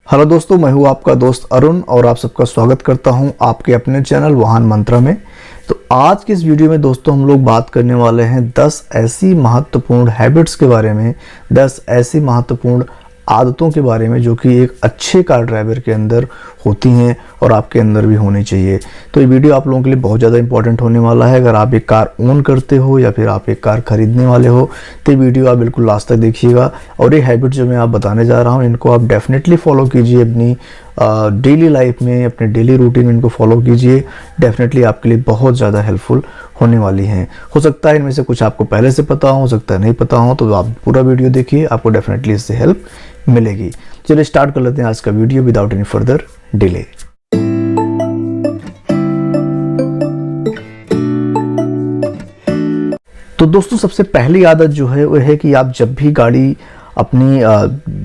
Hello दोस्तों, मैं हूं आपका दोस्त अरुण और आप सबका स्वागत करता हूं आपके अपने चैनल वाहन मंत्रा में। तो आज की इस वीडियो में दोस्तों हम लोग बात करने वाले हैं 10 ऐसी महत्वपूर्ण हैबिट्स के बारे में, 10 ऐसी महत्वपूर्ण आदतों के बारे में जो कि एक अच्छे कार ड्राइवर के अंदर होती हैं और आपके अंदर भी होनी चाहिए। तो ये वीडियो आप लोगों के लिए बहुत ज़्यादा इंपॉर्टेंट होने वाला है। अगर आप एक कार ओन करते हो या फिर आप एक कार खरीदने वाले हो तो ये वीडियो आप बिल्कुल लास्ट तक देखिएगा। और ये हैबिट जो मैं आप बताने जा रहा हूँ इनको आप डेफिनेटली फॉलो कीजिए अपनी डेली लाइफ में, अपने डेली रूटीन में इनको फॉलो कीजिए। डेफिनेटली आपके लिए बहुत ज़्यादा हेल्पफुल होने वाली हैं। हो सकता है इनमें से कुछ आपको पहले से पता हो सकता है नहीं पता हो, तो आप पूरा वीडियो देखिए, आपको डेफिनेटली इससे हेल्प मिलेगी। चलिए स्टार्ट कर लेते हैं आज का video without any further delay. तो दोस्तों सबसे पहली आदत जो है वो है कि आप जब भी गाड़ी अपनी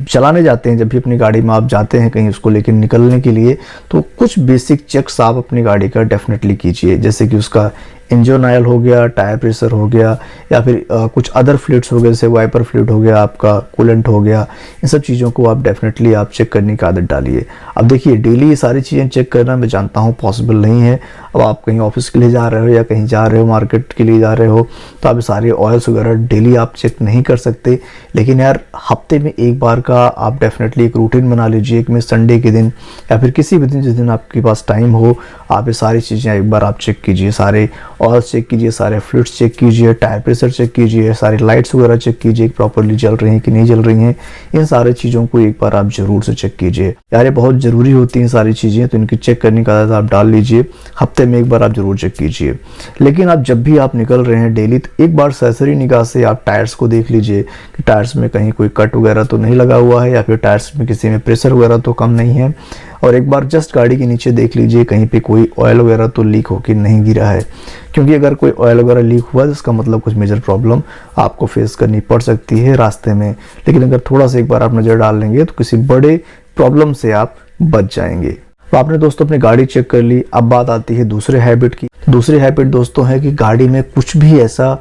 चलाने जाते हैं, जब भी अपनी गाड़ी में आप जाते हैं कहीं उसको लेकर निकलने के लिए, तो कुछ बेसिक चेक्स आप अपनी गाड़ी का डेफिनेटली कीजिए। जैसे कि उसका इंजन ऑयल हो गया, टायर प्रेशर हो गया, या फिर कुछ अदर फ्लूइड्स हो गए, जैसे वाइपर फ्लूइड हो गया, आपका कूलेंट हो गया। इन सब चीज़ों को आप डेफिनेटली आप चेक करने की आदत डालिए। अब देखिए डेली ये सारी चीज़ें चेक करना मैं जानता हूँ पॉसिबल नहीं है। अब आप कहीं ऑफिस के लिए जा रहे हो या कहीं जा रहे हो, मार्केट के लिए जा रहे हो, तो आप सारे ऑयल्स वगैरह डेली आप चेक नहीं कर सकते। लेकिन यार हफ्ते में एक बार का आप डेफिनेटली एक रूटीन बना लीजिए कि मैं संडे के दिन या फिर किसी भी दिन जिस दिन आपके पास टाइम हो, आप ये सारी चीज़ें एक बार आप चेक कीजिए। सारे ऑयल चेक कीजिए, सारे फ्लूइड्स चेक कीजिए, टायर प्रेशर चेक कीजिए, सारी लाइट्स वगैरह चेक कीजिए प्रॉपर्ली जल रही हैं कि नहीं जल रही हैं। इन सारी चीज़ों को एक बार आप जरूर से चेक कीजिए। यार ये बहुत ज़रूरी होती हैं सारी चीज़ें, तो इनकी चेक करने का आदत आप डाल लीजिए। हफ्ते में एक बार आप जरूर चेक कीजिए। लेकिन आप जब भी आप निकल रहे हैं डेली, तो एक बार सरसरी निगाह से आप टायर्स को देख लीजिए कि टायर्स में कहीं कोई कट वगैरह तो नहीं लगा हुआ है, या फिर टायर्स में किसी में प्रेशर वगैरह तो कम नहीं है। और एक बार जस्ट गाड़ी के नीचे देख लीजिए कहीं पे कोई ऑयल वगैरह तो लीक होकर नहीं गिरा है, क्योंकि अगर कोई ऑयल वगैरह लीक हुआ तो इसका मतलब कुछ मेजर प्रॉब्लम आपको फेस करनी पड़ सकती है रास्ते में। लेकिन अगर थोड़ा सा एक बार आप नज़र डाल लेंगे तो किसी बड़े प्रॉब्लम से आप बच जाएंगे। तो आपने दोस्तों अपनी गाड़ी चेक कर ली। अब बात आती है दूसरे हैबिट की। दूसरी हैबिट दोस्तों है कि गाड़ी में कुछ भी ऐसा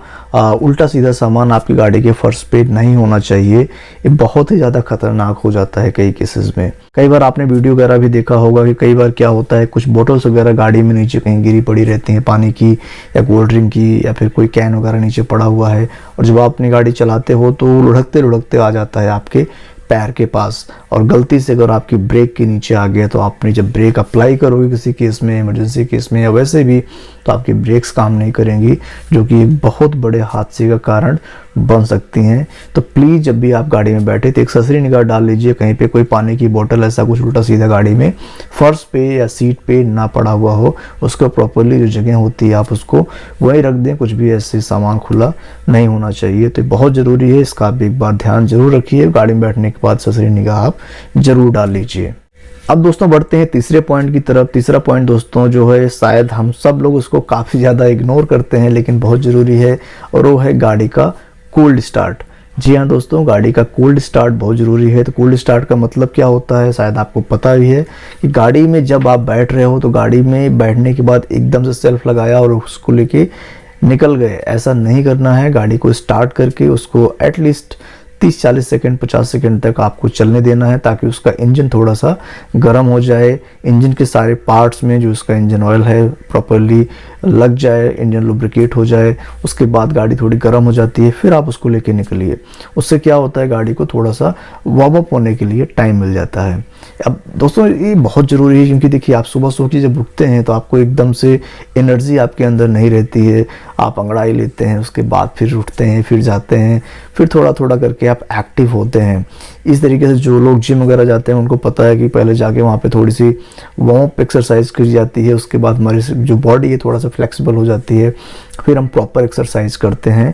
उल्टा सीधा सामान आपकी गाड़ी के फर्श पे नहीं होना चाहिए। ये बहुत ही ज़्यादा खतरनाक हो जाता है कई केसेस में। कई बार आपने वीडियो वगैरह भी देखा होगा कि कई बार क्या होता है, कुछ बोतल्स वगैरह गाड़ी में नीचे कहीं गिरी पड़ी रहती हैं, पानी की या कोल्ड ड्रिंक की, या फिर कोई कैन वगैरह नीचे पड़ा हुआ है, और जब आप अपनी गाड़ी चलाते हो तो लुढ़कते लुढ़कते आ जाता है आपके पैर के पास, और गलती से अगर आपकी ब्रेक के नीचे आ गया तो आपने जब ब्रेक अप्लाई करोगे किसी केस में, इमरजेंसी केस में या वैसे भी, तो आपकी ब्रेक्स काम नहीं करेंगी, जो कि एक बहुत बड़े हादसे का कारण बन सकती हैं। तो प्लीज़ जब भी आप गाड़ी में बैठे तो एक सरसरी निगाह डाल लीजिए कहीं पे कोई पानी की बोतल ऐसा कुछ उल्टा सीधा गाड़ी में फर्श पे या सीट पे ना पड़ा हुआ हो। उसको प्रॉपरली जो जगह होती है आप उसको वहीं रख दें। कुछ भी ऐसे सामान खुला नहीं होना चाहिए। तो बहुत ज़रूरी है, इसका आप एक बार ध्यान जरूर रखिए। गाड़ी में बैठने के बाद सरसरी निगाह आप जरूर डाल लीजिए। अब दोस्तों बढ़ते हैं तीसरे पॉइंट की तरफ। तीसरा पॉइंट दोस्तों जो है शायद हम सब लोग उसको काफ़ी ज़्यादा इग्नोर करते हैं, लेकिन बहुत ज़रूरी है, और वो है गाड़ी का कोल्ड स्टार्ट। जी हाँ दोस्तों, गाड़ी का कोल्ड स्टार्ट बहुत ज़रूरी है। तो कोल्ड स्टार्ट का मतलब क्या होता है शायद आपको पता भी है कि गाड़ी में जब आप बैठ रहे हो तो गाड़ी में बैठने के बाद एकदम से सेल्फ लगाया और उसको लेके निकल गए, ऐसा नहीं करना है। गाड़ी को स्टार्ट करके उसको एटलीस्ट 30-40 सेकंड 50 सेकंड तक आपको चलने देना है, ताकि उसका इंजन थोड़ा सा गर्म हो जाए, इंजन के सारे पार्ट्स में जो उसका इंजन ऑयल है प्रॉपरली लग जाए, इंजन लुब्रिकेट हो जाए। उसके बाद गाड़ी थोड़ी गर्म हो जाती है, फिर आप उसको लेके निकलिए। उससे क्या होता है, गाड़ी को थोड़ा सा वार्म अप होने के लिए टाइम मिल जाता है। अब दोस्तों ये बहुत ज़रूरी है, क्योंकि देखिए आप सुबह सो के जब उठते हैं तो आपको एकदम से एनर्जी आपके अंदर नहीं रहती है। आप अंगड़ाई लेते हैं, उसके बाद फिर उठते हैं, फिर जाते हैं, फिर थोड़ा थोड़ा करके आप एक्टिव होते हैं। इस तरीके से जो लोग जिम वगैरह जाते हैं उनको पता है कि पहले जाके वहाँ पे थोड़ी सी वार्म अप एक्सरसाइज की जाती है। उसके बाद हमारी जो बॉडी है थोड़ा सा फ्लेक्सिबल हो जाती है, फिर हम प्रॉपर एक्सरसाइज करते हैं।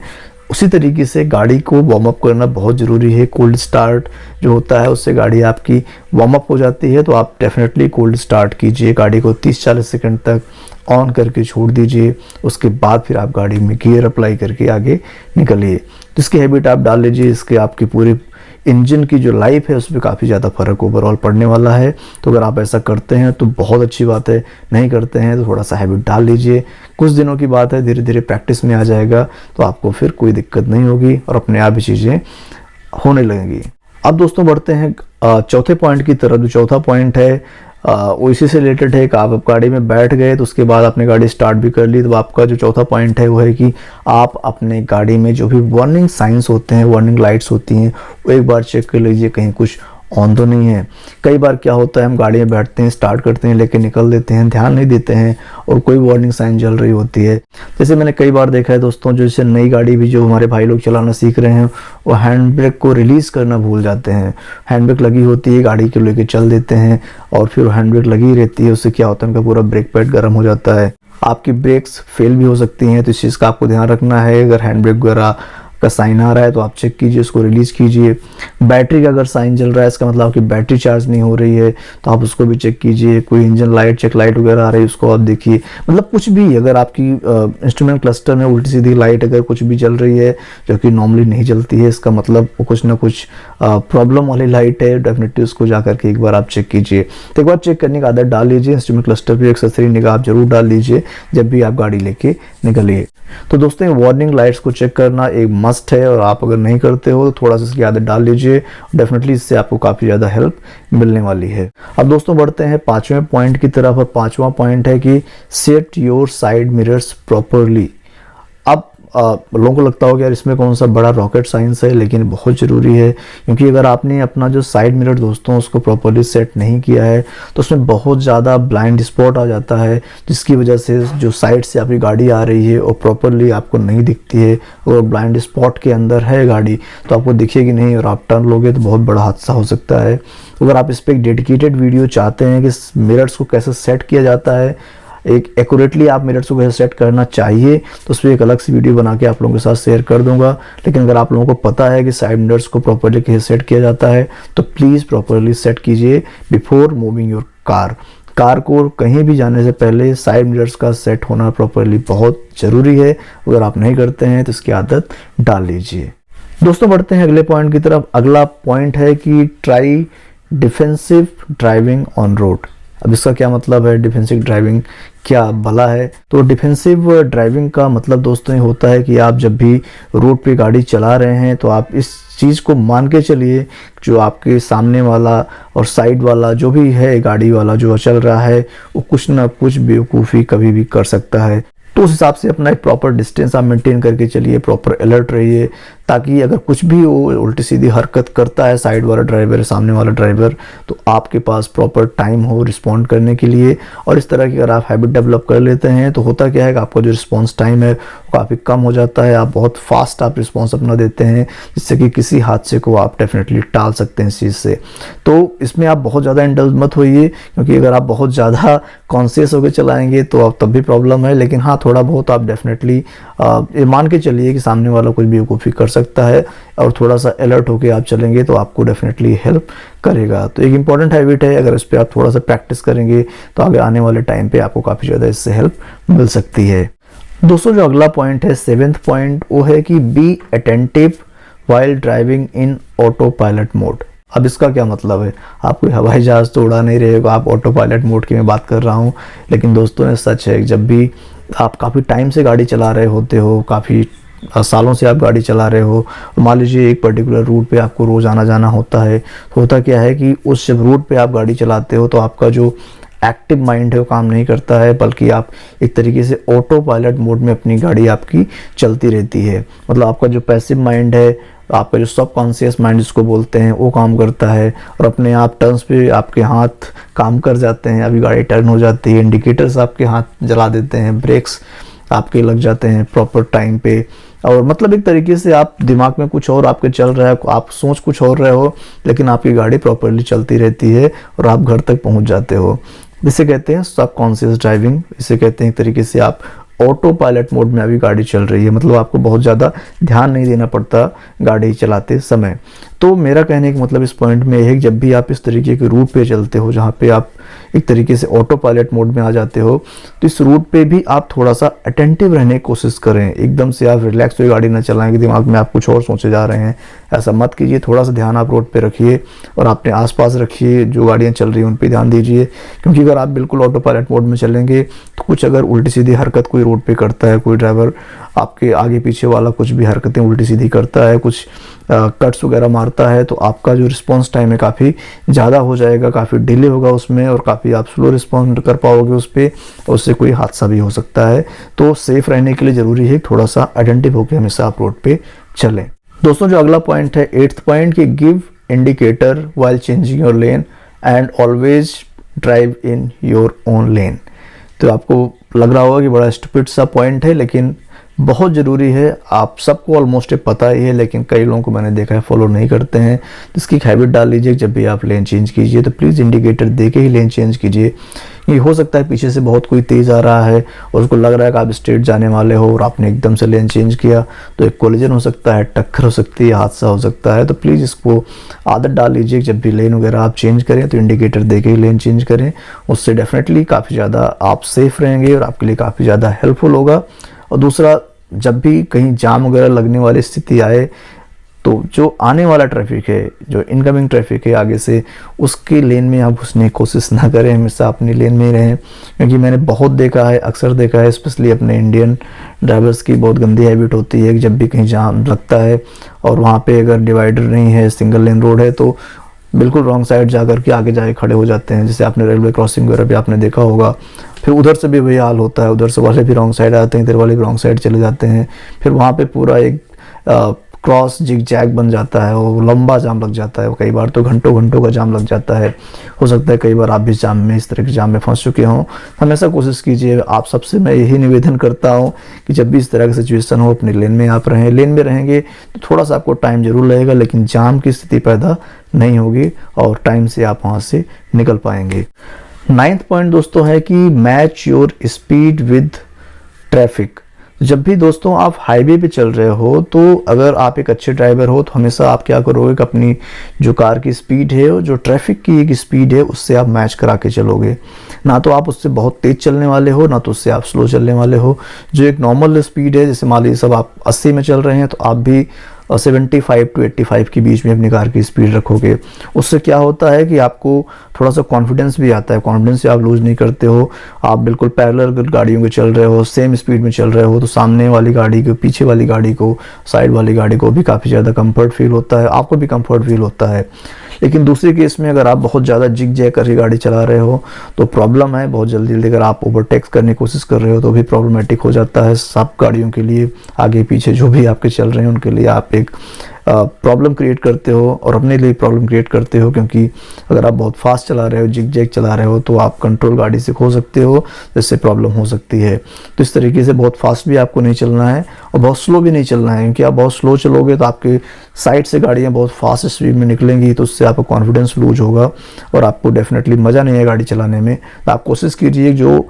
उसी तरीके से गाड़ी को वार्म अप करना बहुत ज़रूरी है। कोल्ड स्टार्ट जो होता है उससे गाड़ी आपकी वार्म अप हो जाती है। तो आप डेफिनेटली कोल्ड स्टार्ट कीजिए, गाड़ी को 30-40 सेकंड तक ऑन करके छोड़ दीजिए। उसके बाद फिर आप गाड़ी में गियर अप्लाई करके आगे निकलिए। जिसकी हैबिट आप डाल लीजिए, इसके आपकी पूरी इंजन की जो लाइफ है उस पर काफ़ी ज़्यादा फ़र्क ओवरऑल पड़ने वाला है। तो अगर आप ऐसा करते हैं तो बहुत अच्छी बात है, नहीं करते हैं तो थोड़ा सा हैबिट डाल लीजिए। कुछ दिनों की बात है, धीरे धीरे प्रैक्टिस में आ जाएगा तो आपको फिर कोई दिक्कत नहीं होगी और अपने आप ही चीज़ें होने लगेंगी। अब दोस्तों बढ़ते हैं चौथे पॉइंट की तरफ। जो चौथा पॉइंट है वो इसी से रिलेटेड है कि आप गाड़ी में बैठ गए तो उसके बाद आपने गाड़ी स्टार्ट भी कर ली, तो आपका जो चौथा पॉइंट है वो है कि आप अपने गाड़ी में जो भी वार्निंग साइंस होते हैं, वार्निंग लाइट्स होती हैं, वो एक बार चेक कर लीजिए कहीं कुछ ऑन तो नहीं है। कई बार क्या होता है, हम गाड़ी में बैठते हैं, स्टार्ट करते हैं, लेके निकल देते हैं, ध्यान नहीं देते हैं और कोई वार्निंग साइन जल रही होती है। जैसे मैंने कई बार देखा है दोस्तों, जो जैसे नई गाड़ी भी जो हमारे भाई लोग चलाना सीख रहे हैं, वो हैंड ब्रेक को रिलीज़ करना भूल जाते हैं। हैंड ब्रेक लगी होती है, गाड़ी को लेके चल देते हैं और फिर हैंड ब्रेक लगी रहती है, उससे क्या होता है, उनका पूरा ब्रेक पैड गर्म हो जाता है, आपकी ब्रेक्स फेल भी हो सकती हैं। तो इस चीज़ का आपको ध्यान रखना है। अगर हैंड ब्रेक वगैरह का साइन आ रहा है तो आप चेक कीजिए, उसको रिलीज़ कीजिए। बैटरी का अगर साइन जल रहा है, इसका मतलब आपकी बैटरी चार्ज नहीं हो रही है, तो आप उसको भी चेक कीजिए। कोई इंजन लाइट, चेक लाइट वगैरह आ रही है, उसको आप देखिए। मतलब कुछ भी, अगर आपकी इंस्ट्रूमेंट क्लस्टर में उल्टी सीधी लाइट अगर कुछ भी जल रही है जो कि नॉर्मली नहीं जलती है, इसका मतलब वो कुछ ना कुछ प्रॉब्लम वाली लाइट है। डेफिनेटली उसको जा करके एक बार आप चेक कीजिए। तो एक बार चेक करने की आदत डाल लीजिए। इंस्ट्रूमेंट क्लस्टर पर एक्सेसरी निगाह आप जरूर डाल लीजिए जब भी आप गाड़ी लेके निकलिए। तो दोस्तों, वार्निंग लाइट्स को चेक करना एक मस्ट है, और आप अगर नहीं करते हो तो थोड़ा सा इसकी आदत डाल लीजिए। डेफिनेटली इससे आपको काफ़ी ज़्यादा हेल्प मिलने वाली है। अब दोस्तों बढ़ते हैं पांचवें पॉइंट की तरफ, और पांचवा पॉइंट है कि set your side mirrors properly. अब लोगों को लगता होगा यार इसमें कौन सा बड़ा रॉकेट साइंस है, लेकिन बहुत ज़रूरी है, क्योंकि अगर आपने अपना जो साइड मिरर दोस्तों उसको प्रॉपरली सेट नहीं किया है तो उसमें बहुत ज़्यादा ब्लाइंड स्पॉट आ जाता है, जिसकी वजह से जो साइड से आपकी गाड़ी आ रही है वो प्रॉपरली आपको नहीं दिखती है। और ब्लाइंड स्पॉट के अंदर है गाड़ी तो आपको दिखेगी नहीं और आप टर्न लोगे तो बहुत बड़ा हादसा हो सकता है। अगर आप इस पर एक डेडिकेटेड वीडियो चाहते हैं कि मिरर्स को कैसे सेट किया जाता है, एक एक्यूरेटली आप मिरर्स को कैसे सेट करना चाहिए, तो उस पर एक अलग सी वीडियो बना के आप लोगों के साथ शेयर कर दूंगा। लेकिन अगर आप लोगों को पता है कि साइड मिरर्स को प्रॉपरली कैसे सेट किया जाता है तो प्लीज़ प्रॉपरली सेट कीजिए बिफोर मूविंग योर कार को कहीं भी जाने से पहले साइड मिरर्स का सेट होना प्रॉपरली बहुत ज़रूरी है। अगर आप नहीं करते हैं तो इसकी आदत डाल लीजिए। दोस्तों बढ़ते हैं अगले पॉइंट की तरफ। अगला पॉइंट है कि try defensive driving on road. अब इसका क्या मतलब है, डिफेंसिव ड्राइविंग क्या भला है? तो डिफेंसिव ड्राइविंग का मतलब दोस्तों ये होता है कि आप जब भी रोड पे गाड़ी चला रहे हैं तो आप इस चीज़ को मान के चलिए जो आपके सामने वाला और साइड वाला जो भी है गाड़ी वाला जो चल रहा है वो कुछ ना कुछ बेवकूफ़ी कभी भी कर सकता है। तो उस हिसाब से अपना एक प्रॉपर डिस्टेंस आप मेंटेन करके चलिए, प्रॉपर अलर्ट रहिए, ताकि अगर कुछ भी वो उल्टी सीधी हरकत करता है साइड वाला ड्राइवर, सामने वाला ड्राइवर, तो आपके पास प्रॉपर टाइम हो रिस्पॉन्ड करने के लिए। और इस तरह की अगर आप हैबिट डेवलप कर लेते हैं तो होता क्या है कि आपका जो रिस्पॉन्स टाइम है वो काफ़ी कम हो जाता है। आप बहुत फास्ट आप रिस्पॉन्स अपना देते हैं, जिससे कि किसी हादसे को आप डेफिनेटली टाल सकते हैं इस चीज़ से। तो इसमें आप बहुत ज़्यादा इंडल्ज मत होइए, क्योंकि अगर आप बहुत ज़्यादा कॉन्शियस होकर चलाएंगे तो आप तब भी प्रॉब्लम है। लेकिन हाँ, थोड़ा बहुत आप डेफिनेटली ये मान के चलिए कि सामने वाला कुछ बेवकूफ़ी कर सकता है, और थोड़ा सा अलर्ट होकर आप चलेंगे तो आपको डेफिनेटली हेल्प करेगा। तो एक इंपॉर्टेंट हैबिट है, अगर इस पर आप थोड़ा सा प्रैक्टिस करेंगे तो आगे आने वाले टाइम पे आपको काफ़ी ज़्यादा इससे हेल्प मिल सकती है। दोस्तों जो अगला पॉइंट है, 7th पॉइंट, वो है कि be attentive while driving in auto pilot mode. अब इसका क्या मतलब है? आप कोई हवाई जहाज़ तो उड़ा नहीं रहे हो, आप ऑटो पायलट मोड की मैं बात कर रहा हूँ। लेकिन दोस्तों ये सच है, जब भी आप काफ़ी टाइम से गाड़ी चला रहे होते हो, काफ़ी सालों से आप गाड़ी चला रहे हो, मान लीजिए एक पर्टिकुलर रूट पे आपको रोज़ आना जाना होता है, तो होता क्या है कि उस जब रूट पे आप गाड़ी चलाते हो तो आपका जो एक्टिव माइंड है वो काम नहीं करता है, बल्कि आप एक तरीके से ऑटो पायलट मोड में अपनी गाड़ी आपकी चलती रहती है। मतलब आपका जो पैसिव माइंड है, आपका जो सब कॉन्शियस माइंड जिसको बोलते हैं, वो काम करता है, और अपने आप टर्न्स पे आपके हाथ काम कर जाते हैं। अभी गाड़ी टर्न हो जाती है, इंडिकेटर्स आपके हाथ जला देते हैं, ब्रेक्स आपके लग जाते हैं प्रॉपर टाइम पे, और मतलब एक तरीके से आप दिमाग में कुछ और आपके चल रहा है, आप सोच कुछ और रहे हो, लेकिन आपकी गाड़ी प्रॉपरली चलती रहती है और आप घर तक पहुंच जाते हो। जिसे कहते हैं सब कॉन्शियस ड्राइविंग। इसे कहते हैं एक तरीके से आप ऑटो पायलट मोड में अभी गाड़ी चल रही है, मतलब आपको बहुत ज़्यादा ध्यान नहीं देना पड़ता गाड़ी चलाते समय। तो मेरा कहने का मतलब इस पॉइंट में है कि जब भी आप इस तरीके के रूट पे चलते हो जहाँ पे आप एक तरीके से ऑटो पायलट मोड में आ जाते हो, तो इस रूट पे भी आप थोड़ा सा अटेंटिव रहने की कोशिश करें। एकदम से आप रिलैक्स हुई गाड़ी ना चलाएं कि दिमाग में आप कुछ और सोचे जा रहे हैं, ऐसा मत कीजिए। थोड़ा सा ध्यान आप रोड पे रखिए और अपने आसपास रखिए, जो गाड़ियाँ चल रही हैं उन पर ध्यान दीजिए। क्योंकि अगर आप बिल्कुल ऑटो पायलट मोड में चलेंगे तो कुछ अगर उल्टी सीधी हरकत कोई रोड पे करता है, कोई ड्राइवर आपके आगे पीछे वाला कुछ भी हरकतें उल्टी सीधी करता है, कुछ कट्स वगैरह मारता है तो आपका जो रिस्पॉन्स टाइम है काफ़ी ज़्यादा हो जाएगा, काफ़ी डिले होगा उसमें और काफ़ी आप स्लो रिस्पॉन्ड कर पाओगे उस पर, उससे कोई हादसा भी हो सकता है। तो सेफ़ रहने के लिए ज़रूरी है थोड़ा सा अटेंटिव होकर हमेशा आप रोड पे चलें। दोस्तों जो अगला पॉइंट है 8th पॉइंट कि give indicator while changing your lane and always drive in your own lane. तो आपको लग रहा होगा कि बड़ा स्टूपिड सा पॉइंट है, लेकिन बहुत ज़रूरी है। आप सबको ऑलमोस्ट पता ही है, लेकिन कई लोगों को मैंने देखा है फॉलो नहीं करते हैं। इसकी हैबिट डाल लीजिए, जब भी आप लेन चेंज कीजिए तो प्लीज़ इंडिकेटर दे के ही लेन चेंज कीजिए। ये हो सकता है पीछे से बहुत कोई तेज़ आ रहा है और उसको लग रहा है कि आप स्ट्रेट जाने वाले हो और आपने एकदम से लेन चेंज किया तो एक कोलिजन हो सकता है, टक्कर हो सकती है, हादसा हो सकता है। तो प्लीज़ इसको आदत डाल लीजिए, जब भी लेन वगैरह आप चेंज करें तो इंडिकेटर दे के ही लेन चेंज करें। उससे डेफिनेटली काफ़ी ज़्यादा आप सेफ़ रहेंगे और आपके लिए काफ़ी ज़्यादा हेल्पफुल होगा। और दूसरा, जब भी कहीं जाम वगैरह लगने वाली स्थिति आए तो जो आने वाला ट्रैफिक है, जो इनकमिंग ट्रैफिक है आगे से, उसकी लेन में आप घुसने की कोशिश ना करें, हमेशा अपनी लेन में ही रहें। क्योंकि मैंने बहुत देखा है, अक्सर देखा है, स्पेशली अपने इंडियन ड्राइवर्स की बहुत गंदी हैबिट होती है कि जब भी कहीं जाम लगता है और वहाँ पे अगर डिवाइडर नहीं है, सिंगल लेन रोड है, तो बिल्कुल रॉन्ग साइड जा कर के आगे जाके खड़े हो जाते हैं। जैसे आपने रेलवे क्रॉसिंग वगैरह भी आपने देखा होगा, फिर उधर से भी वही हाल होता है, उधर से वाले भी रॉन्ग साइड आते हैं, इधर वाले भी रॉन्ग साइड चले जाते हैं। फिर वहाँ पे पूरा एक क्रॉस जिग जैग बन जाता है, वो लंबा जाम लग जाता है, कई बार तो घंटों घंटों का जाम लग जाता है। हो सकता है कई बार आप भी जाम में, इस तरह के जाम में फंस चुके हों। हमेशा कोशिश कीजिए, आप सबसे मैं यही निवेदन करता हूँ कि जब भी इस तरह की सिचुएशन हो अपनी लेन में आप रहें। लेन में रहेंगे तो थोड़ा सा आपको टाइम जरूर लगेगा, लेकिन जाम की स्थिति पैदा नहीं होगी और टाइम से आप वहाँ से निकल पाएंगे। 9th पॉइंट दोस्तों है कि match your speed with traffic. जब भी दोस्तों आप हाईवे पे चल रहे हो तो अगर आप एक अच्छे ड्राइवर हो तो हमेशा आप क्या करोगे कि अपनी जो कार की स्पीड है और जो ट्रैफिक की एक स्पीड है उससे आप मैच करा के चलोगे। ना तो आप उससे बहुत तेज़ चलने वाले हो, ना तो उससे आप स्लो चलने वाले हो। जो एक नॉर्मल स्पीड है, जैसे मान लीजिए सब आप 80 में चल रहे हैं तो आप भी 75 to 85 के बीच में अपनी कार की स्पीड रखोगे। उससे क्या होता है कि आपको थोड़ा सा कॉन्फिडेंस भी आता है, कॉन्फिडेंस से आप लूज़ नहीं करते हो। आप बिल्कुल पैरेलल गाड़ियों के चल रहे हो, सेम स्पीड में चल रहे हो, तो सामने वाली गाड़ी को, पीछे वाली गाड़ी को, साइड वाली गाड़ी को भी काफ़ी ज़्यादा कंफर्ट फील होता है, आपको भी कंफर्ट फील होता है। लेकिन दूसरे केस में अगर आप बहुत ज़्यादा जिग जैग करके गाड़ी चला रहे हो तो प्रॉब्लम है। बहुत जल्दी जल्दी अगर आप ओवरटेक करने की कोशिश कर रहे हो तो भी प्रॉब्लमेटिक हो जाता है। सब गाड़ियों के लिए, आगे पीछे जो भी आपके चल रहे हैं उनके लिए आप एक प्रॉब्लम क्रिएट करते हो और अपने लिए प्रॉब्लम क्रिएट करते हो। क्योंकि अगर आप बहुत फास्ट चला रहे हो, जिग जैग चला रहे हो, तो आप कंट्रोल गाड़ी से खो सकते हो, जिससे प्रॉब्लम हो सकती है। तो इस तरीके से बहुत फास्ट भी आपको नहीं चलना है और बहुत स्लो भी नहीं चलना है। क्योंकि आप बहुत स्लो चलोगे तो आपके साइड से गाड़ियाँ बहुत फास्ट स्पीड में निकलेंगी, तो उससे आपका कॉन्फिडेंस लूज होगा और आपको डेफिनेटली मज़ा नहीं है गाड़ी चलाने में। तो आप कोशिश कीजिए जो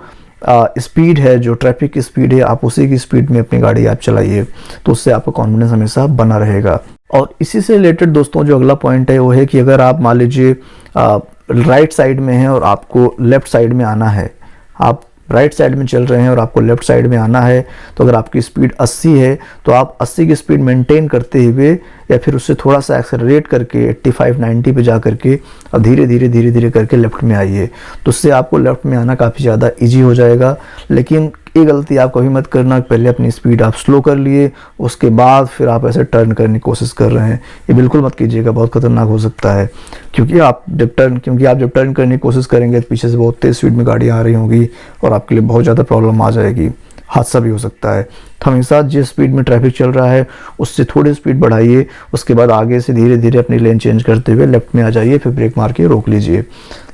स्पीड है, जो ट्रैफिक की स्पीड है, आप उसी की स्पीड में अपनी गाड़ी आप चलाइए, तो उससे आपका कॉन्फिडेंस हमेशा बना रहेगा। और इसी से रिलेटेड दोस्तों जो अगला पॉइंट है वो है कि अगर आप मान लीजिए राइट साइड में हैं और आपको लेफ़्ट साइड में आना है, आप राइट साइड में चल रहे हैं और आपको लेफ़्ट साइड में आना है, तो अगर आपकी स्पीड 80 है तो आप 80 की स्पीड मेंटेन करते हुए या फिर उससे थोड़ा सा एक्सेलरेट करके 85-90 पे जा करके और धीरे धीरे करके लेफ़्ट में आइए। तो उससे आपको लेफ़्ट में आना काफ़ी ज़्यादा ईजी हो जाएगा। लेकिन ये गलती आप कभी मत करना, पहले अपनी स्पीड आप स्लो कर लिए, उसके बाद फिर आप ऐसे टर्न करने की कोशिश कर रहे हैं, ये बिल्कुल मत कीजिएगा, बहुत खतरनाक हो सकता है। क्योंकि आप जब टर्न करने की कोशिश करेंगे तो पीछे से बहुत तेज़ स्पीड में गाड़ियाँ आ रही होंगी और आपके लिए बहुत ज़्यादा प्रॉब्लम आ जाएगी, हादसा भी हो सकता है। तो हमेशा जिस स्पीड में ट्रैफिक चल रहा है उससे थोड़ी स्पीड बढ़ाइए, उसके बाद आगे से धीरे धीरे अपनी लेन चेंज करते हुए लेफ्ट में आ जाइए, फिर ब्रेक मार के रोक लीजिए।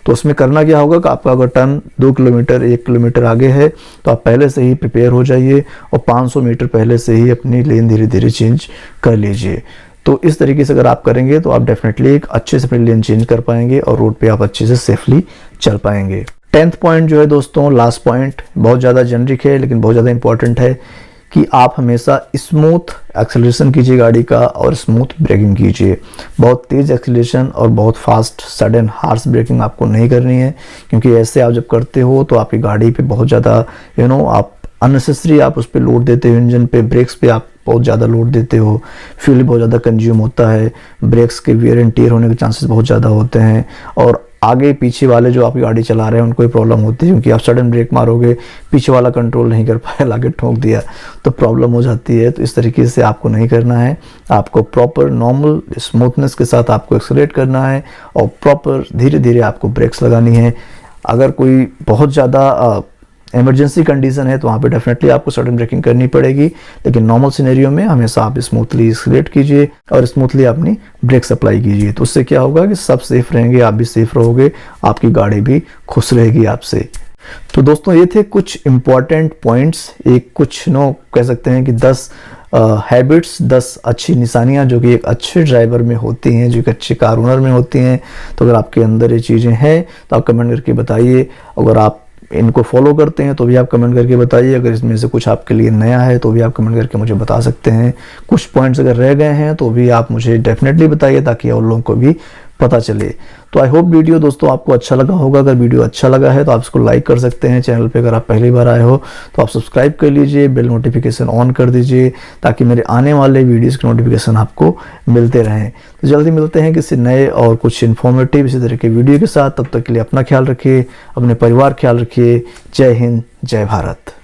तो उसमें करना क्या होगा कि आपका अगर टर्न 2 किलोमीटर 1 किलोमीटर आगे है तो आप पहले से ही प्रिपेयर हो जाइए और 500 मीटर पहले से ही अपनी लेन धीरे धीरे चेंज कर लीजिए। तो इस तरीके से अगर आप करेंगे तो आप डेफिनेटली एक अच्छे से अपनी लेन चेंज कर पाएंगे और रोड पे आप अच्छे से सेफली चल पाएंगे। 10th पॉइंट जो है दोस्तों, लास्ट पॉइंट, बहुत ज़्यादा जेनरिक है लेकिन बहुत ज़्यादा इंपॉर्टेंट है कि आप हमेशा स्मूथ एक्सेलरेशन कीजिए गाड़ी का और स्मूथ ब्रेकिंग कीजिए। बहुत तेज़ एक्सेलरेशन और बहुत फास्ट सडन हार्श ब्रेकिंग आपको नहीं करनी है, क्योंकि ऐसे आप जब करते हो तो आपकी गाड़ी पे बहुत ज़्यादा आप अननेसेसरी आप उस पर लोड देते हो, इंजन पे, ब्रेक्स पे आप बहुत ज़्यादा लोड देते हो, फ्यूल बहुत ज़्यादा कंज्यूम होता है, ब्रेक्स के वियर एंड टियर होने के चांसेस बहुत ज़्यादा होते हैं, और आगे पीछे वाले जो आपकी गाड़ी चला रहे हैं उनको भी प्रॉब्लम होती है, क्योंकि आप सडन ब्रेक मारोगे, पीछे वाला कंट्रोल नहीं कर पाया, आगे ठोक दिया तो प्रॉब्लम हो जाती है। तो इस तरीके से आपको नहीं करना है, आपको प्रॉपर नॉर्मल स्मूथनेस के साथ आपको एक्सेलरेट करना है और प्रॉपर धीरे धीरे आपको ब्रेक्स लगानी है। अगर कोई बहुत ज़्यादा इमरजेंसी कंडीशन है तो वहाँ पे डेफिनेटली आपको सडन ब्रेकिंग करनी पड़ेगी, लेकिन नॉर्मल सिनेरियो में हमेशा आप स्मूथली एक्सेलरेट कीजिए और स्मूथली अपनी ब्रेक्स अप्लाई कीजिए। तो उससे क्या होगा कि सब सेफ रहेंगे, आप भी सेफ रहोगे, आपकी गाड़ी भी खुश रहेगी आपसे। तो दोस्तों ये थे कुछ इंपॉर्टेंट पॉइंट्स, एक कुछ कह सकते हैं कि 10 हैबिट्स, 10 अच्छी निशानियां जो कि एक अच्छे ड्राइवर में होती हैं, जो एक अच्छे कार ओनर में होती हैं। तो अगर आपके अंदर ये चीज़ें हैं तो आप कमेंट करके बताइए। अगर आप इनको फॉलो करते हैं तो भी आप कमेंट करके बताइए। अगर इसमें से कुछ आपके लिए नया है तो भी आप कमेंट करके मुझे बता सकते हैं। कुछ पॉइंट्स अगर रह गए हैं तो भी आप मुझे डेफिनेटली बताइए, ताकि और लोगों को भी पता चले। तो आई होप वीडियो दोस्तों आपको अच्छा लगा होगा। अगर वीडियो अच्छा लगा है तो आप इसको लाइक कर सकते हैं। चैनल पे अगर आप पहली बार आए हो तो आप सब्सक्राइब कर लीजिए, बेल नोटिफिकेशन ऑन कर दीजिए, ताकि मेरे आने वाले वीडियोस के नोटिफिकेशन आपको मिलते रहें। तो जल्दी मिलते हैं किसी नए और कुछ इन्फॉर्मेटिव इसी तरह के वीडियो के साथ। तब तक के लिए अपना ख्याल रखिए, अपने परिवार ख्याल रखिए। जय हिंद, जय भारत।